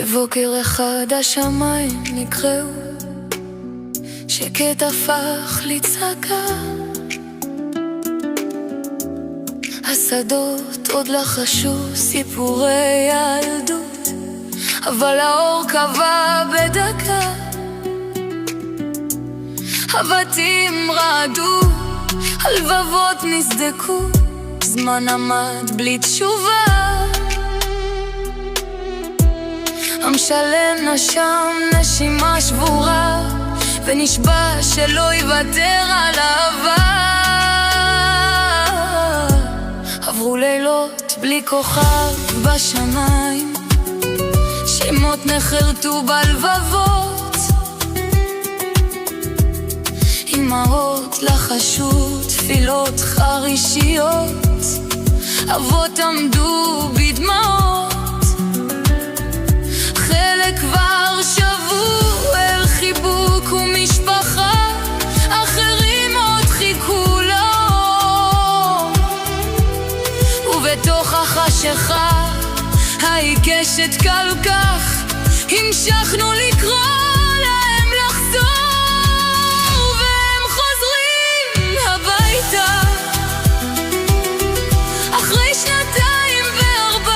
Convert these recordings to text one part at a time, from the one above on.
בבוקר אחד השמיים נקראו, שקט הפך לצעקה. השדות עוד לחשו סיפורי ילדות, אבל האור קבע בדקה. הבתים רעדו, הלבבות נסדקו, זמן עמד בלי תשובה. עם שלם נשם נשימה שבורה, ונשבע שלא יוותר על אהבה. עברו לילות בלי כוכב בשמיים, שמות נחרטו בלבבות. אמהות לחשו תפילות חרישיות, אבות עמדו בדמעות. חלק כבר שבו אל חיבוק ומשפחה, אחרים עוד חיכו לאור. ובתוך החשיכה העיקשת כל כך, המשכנו לקרוא להם לחזור. והם חוזרים הביתה אחרי שנתיים ו4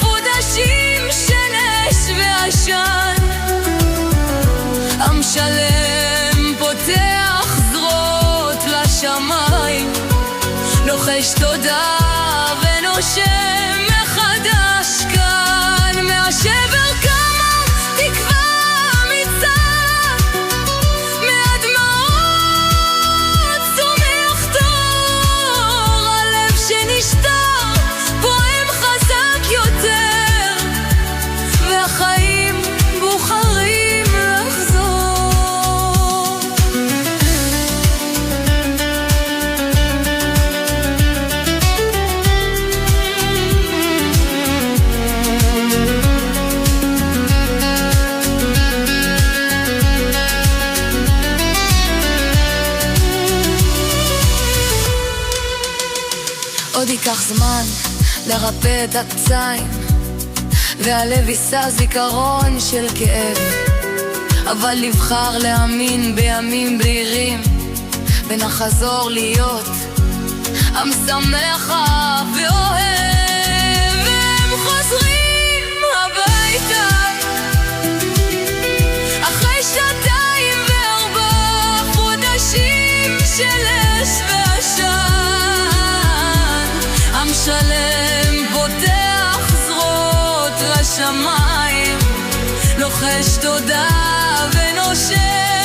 חודשים של אש ועשן. עם שלם פותח זרועות לשמיים, לוחש תודה ונושם מחדש כאן. מהשבר קמה תקווה אמיצה, מהדמעות צומח תור. הלב שנשבר פועם חזק יותר, והחיים בוחרים לחזור. עוד ייקח זמן לרפא את הפצעים, והלב יישא זיכרון של כאב, אבל נבחר להאמין בימים בהירים, ונחזור להיות עם שמח ואוהב. והם חוזרים הביתה אחרי שנתיים ו4 חודשים של אש ועשן. עם שלם פותח זרועות לשמיים, לוחש תודה ונושם